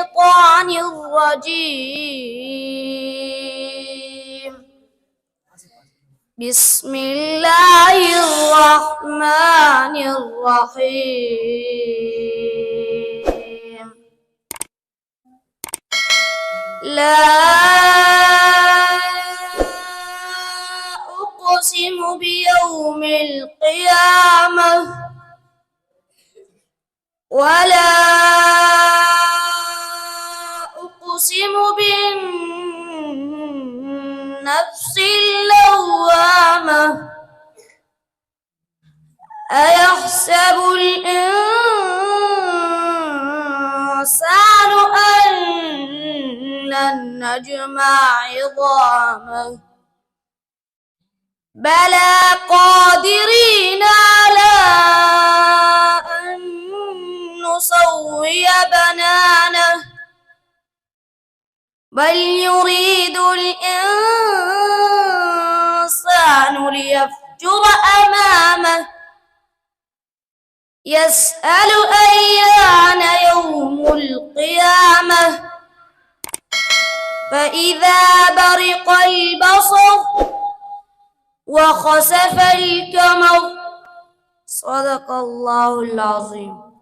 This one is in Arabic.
الشيطان الرجيم. بسم الله الرحمن الرحيم. لا أقسم بيوم القيامة ولا أقسم بالنفس اللوامة أيحسب الإنسان أن لن نجمع عظامه بلى قادرين على أن نسوي بنانه بل يريد الإنسان ليفجر أمامه يسأل أيان يوم القيامة فإذا برق البصر وخسف القمر. صدق الله العظيم.